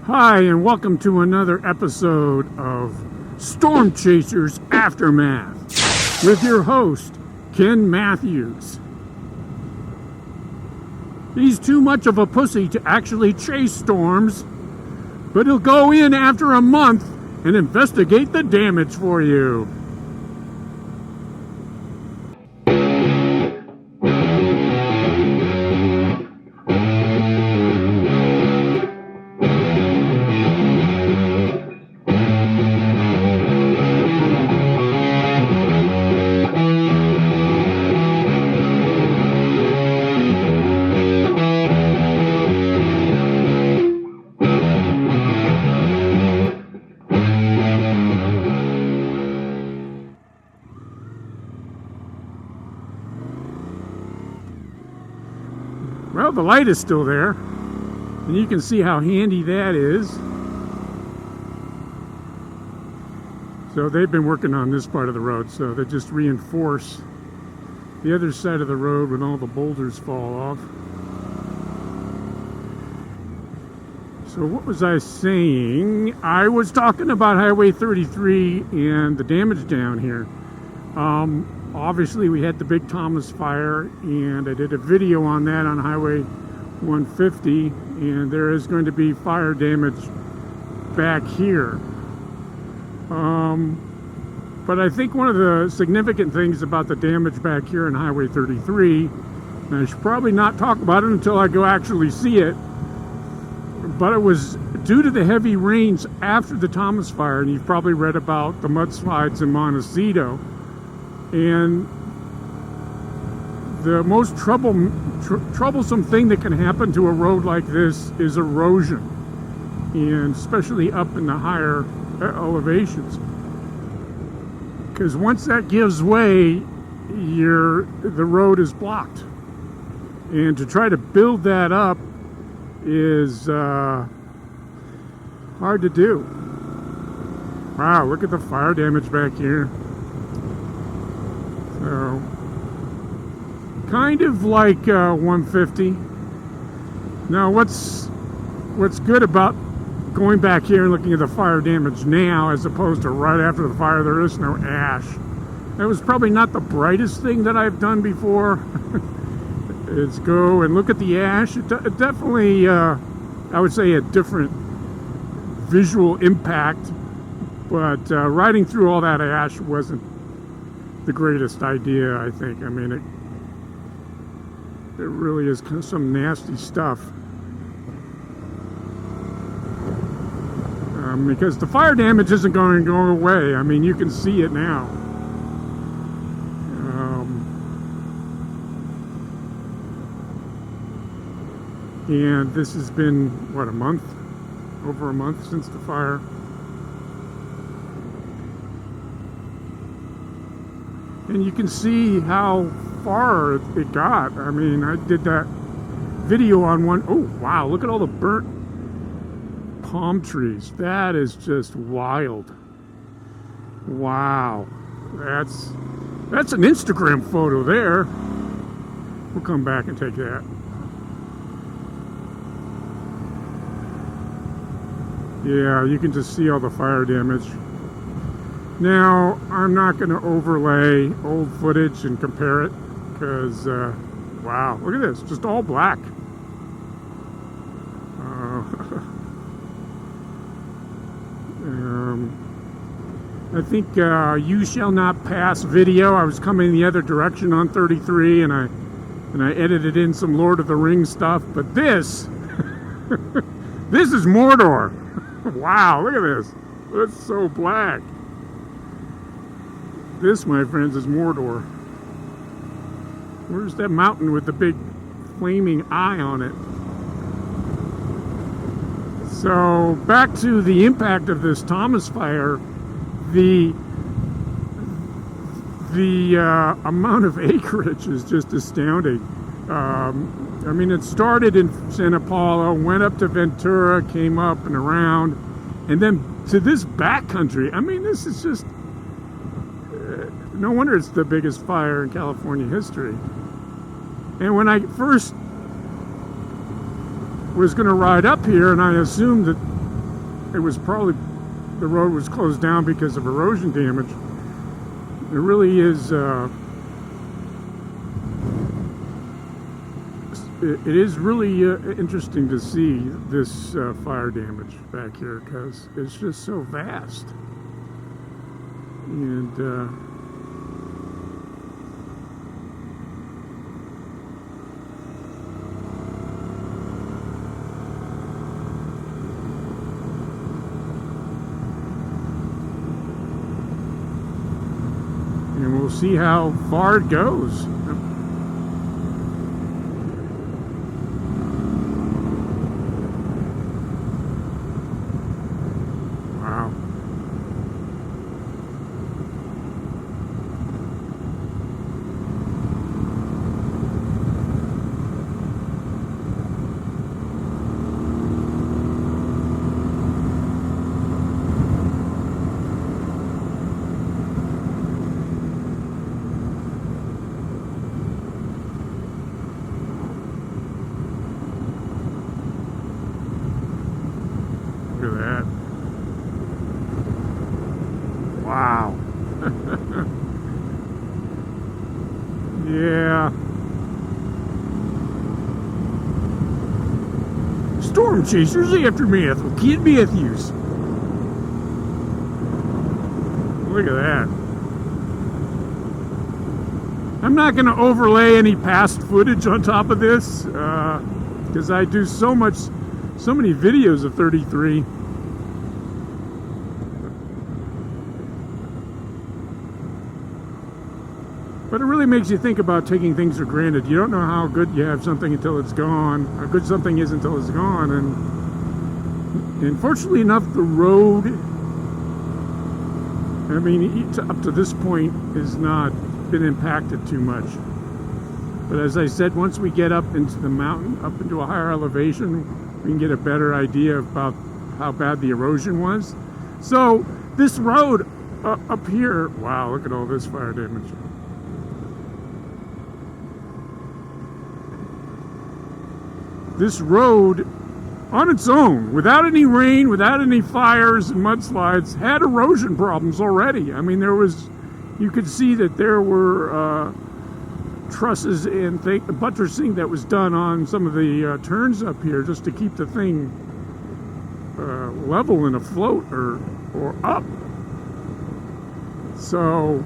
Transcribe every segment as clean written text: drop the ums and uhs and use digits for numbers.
Hi, and welcome to another episode of Storm Chasers Aftermath with your host, Ken Matthews. He's too much of a pussy to actually chase storms, but he'll go in after a month and investigate the damage for you. Well, the light is still there, and you can see how handy that is. So they've been working on this part of the road, so they just reinforce the other side of the road when all the boulders fall off. So what was I saying? I was talking about Highway 33 and the damage down here. Obviously, we had the big Thomas fire, and I did a video on that on Highway 150, and there is going to be fire damage back here. But I think one of the significant things about the damage back here in Highway 33, and I should probably not talk about it until I go actually see it, but it was due to the heavy rains after the Thomas fire, and you've probably read about the mudslides in Montecito. And the most troublesome thing that can happen to a road like this is erosion, and especially up in the higher elevations. Because once that gives way, the road is blocked. And to try to build that up is hard to do. Wow, look at the fire damage back here. So, kind of like 150. Now, what's good about going back here and looking at the fire damage now as opposed to right after the fire? There is no ash. That was probably not the brightest thing that I've done before. Is go and look at the ash. It definitely, I would say, a different visual impact. But riding through all that ash wasn't the greatest idea, I think. I mean, it really is kind of some nasty stuff. Because the fire damage isn't going to go away. I mean, you can see it now. And this has been, what, a month? Over a month since the fire. And you can see how far it got. I mean, I did that video on one. Oh, wow, look at all the burnt palm trees. That is just wild. Wow. That's an Instagram photo there. We'll come back and take that. Yeah, you can just see all the fire damage. Now, I'm not going to overlay old footage and compare it because, wow, look at this, just all black. I think You Shall Not Pass video, I was coming the other direction on 33 and I edited in some Lord of the Rings stuff, but this, this is Mordor. Wow, look at this. It's so black. This, my friends, is Mordor. Where's that mountain with the big flaming eye on it? So, back to the impact of this Thomas fire, the amount of acreage is just astounding. I mean, it started in Santa Paula, went up to Ventura, came up and around, and then to this backcountry. I mean, this is just... no wonder it's the biggest fire in California history. And when I first was going to ride up here, and I assumed that it was probably, the road was closed down because of erosion damage. It really is, it is really interesting to see this fire damage back here, because it's just so vast. And we'll see how far it goes. Wow. Look at that. Wow. Yeah. Storm chasers after meth with Kid Matthews. Look at that. I'm not going to overlay any past footage on top of this, because I do so many videos of 33. But it really makes you think about taking things for granted. You don't know how good you have something until it's gone, how good something is until it's gone. And fortunately enough, the road, I mean, up to this point, has not been impacted too much. But as I said, once we get up into the mountain, up into a higher elevation, we can get a better idea about how bad the erosion was. So this road up here, wow, look at all this fire damage. This road on its own, without any rain, without any fires and mudslides, had erosion problems already. I mean, you could see that there were trusses and buttressing that was done on some of the turns up here just to keep the thing level and afloat or up. So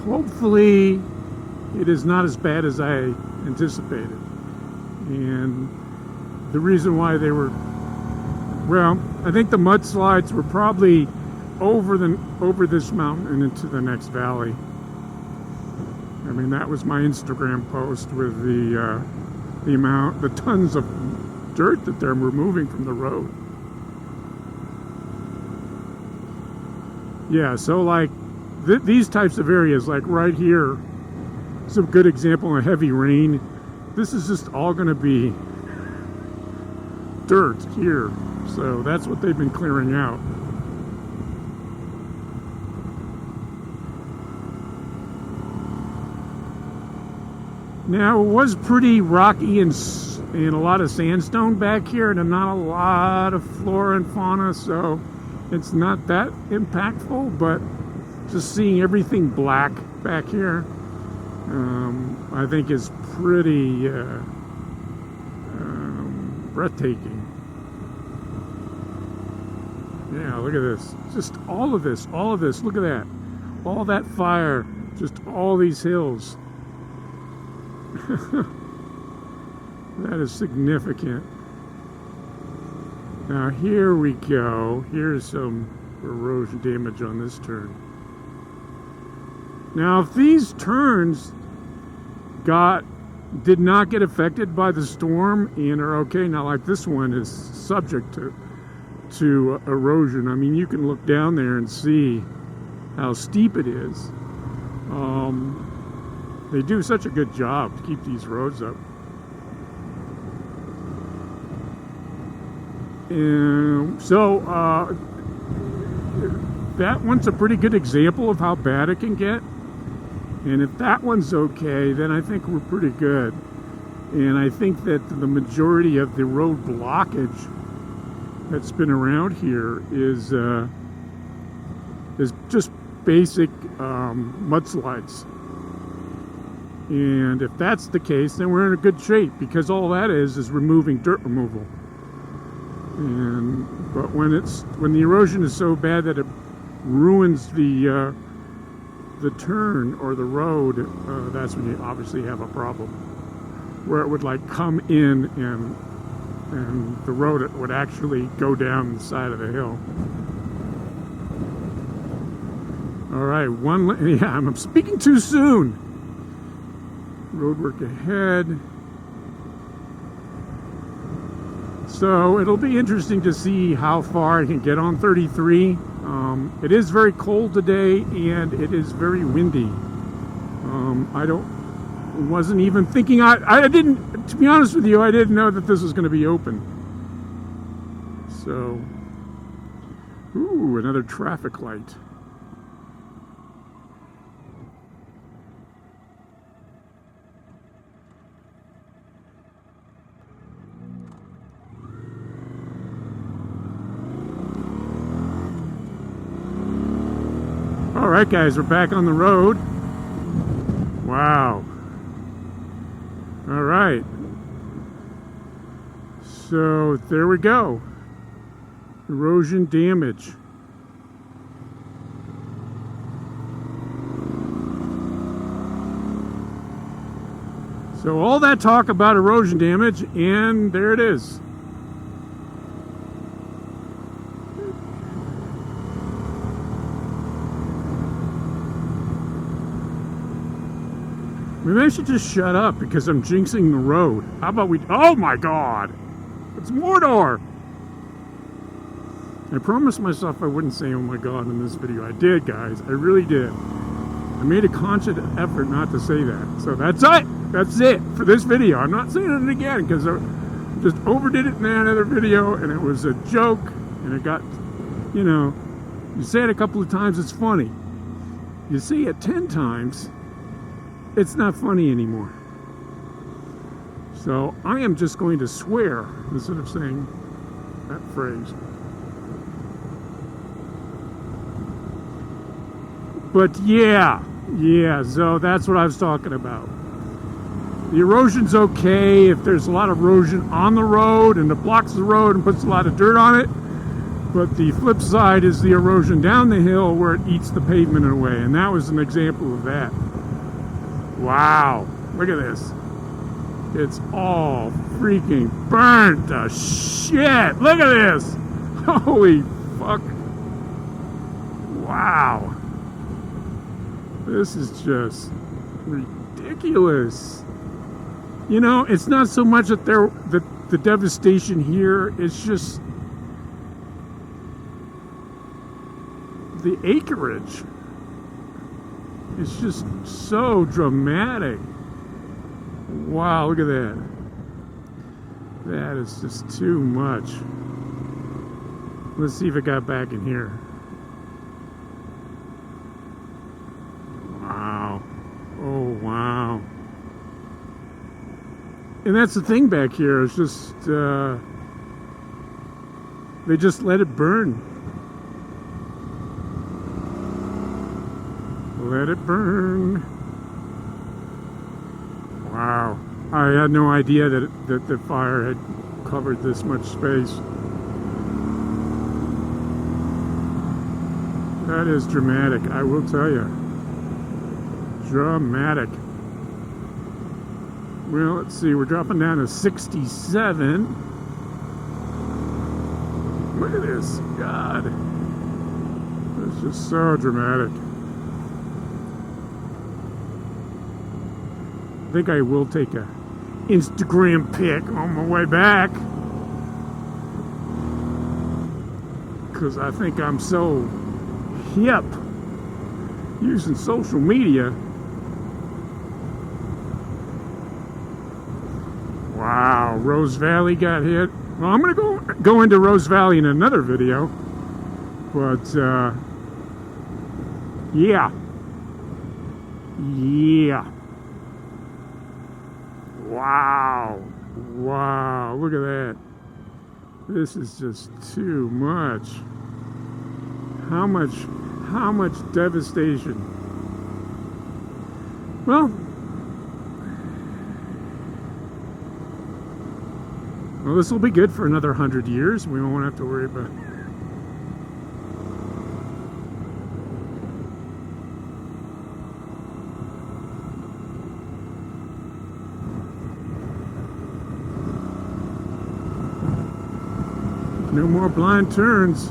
hopefully it is not as bad as I anticipated. And the reason why they were, well, I think the mudslides were probably over this mountain and into the next valley. I mean, that was my Instagram post with the tons of dirt that they're removing from the road. Yeah, so like these types of areas, like right here, it's a good example of heavy rain. This is just all going to be dirt here. So that's what they've been clearing out. Now, it was pretty rocky and a lot of sandstone back here, and not a lot of flora and fauna, so it's not that impactful, but just seeing everything black back here, I think is pretty breathtaking. Yeah, look at this. Just all of this, look at that. All that fire, just all these hills. That is significant. Now here we go. Here's some erosion damage on this turn. Now if these turns did not get affected by the storm and are okay, now like this one is subject to erosion. I mean, you can look down there and see how steep it is. They do such a good job to keep these roads up. And so that one's a pretty good example of how bad it can get. And if that one's okay, then I think we're pretty good. And I think that the majority of the road blockage that's been around here is just basic mudslides. And if that's the case, then we're in a good shape, because all that is removing dirt removal. But when the erosion is so bad that it ruins the turn or the road, that's when you obviously have a problem, where it would like come in and the road would actually go down the side of the hill. All right, yeah, I'm speaking too soon. Road work ahead. So it'll be interesting to see how far I can get on 33. It is very cold today, and it is very windy. Wasn't even thinking, I didn't, to be honest with you, I didn't know that this was going to be open. So, ooh, another traffic light. All right, guys, we're back on the road. Wow. All right. So there we go. Erosion damage. So all that talk about erosion damage, and there it is. Maybe I should just shut up because I'm jinxing the road. How about we... Oh my god! It's Mordor! I promised myself I wouldn't say oh my god in this video. I did, guys. I really did. I made a conscious effort not to say that. So that's it! That's it for this video. I'm not saying it again because I just overdid it in that other video and it was a joke and it got, you know, you say it a couple of times, it's funny. You say it 10 times, it's not funny anymore. So I am just going to swear instead of saying that phrase. But yeah, so that's what I was talking about. The erosion's okay if there's a lot of erosion on the road and it blocks the road and puts a lot of dirt on it. But the flip side is the erosion down the hill where it eats the pavement away. And that was an example of that. Wow, look at this. It's all freaking burnt to shit. Look at this. Holy fuck. Wow. This is just ridiculous. You know, it's not so much that the devastation here, it's just the acreage. It's just so dramatic. Wow, look at that. That is just too much. Let's see if it got back in here. Wow. Oh, wow. And that's the thing back here. It's just, they just let it burn. Let it burn. Wow. I had no idea that the fire had covered this much space. That is dramatic, I will tell you. Dramatic. Well, let's see, we're dropping down to 67. Look at this, God. It's just so dramatic. I think I will take a Instagram pic on my way back. Because I think I'm so hip using social media. Wow, Rose Valley got hit. Well, I'm going to go into Rose Valley in another video. But, yeah. Wow. Wow. Look at that. This is just too much. How much devastation. Well, this will be good for another 100 years. We won't have to worry about it. No more blind turns.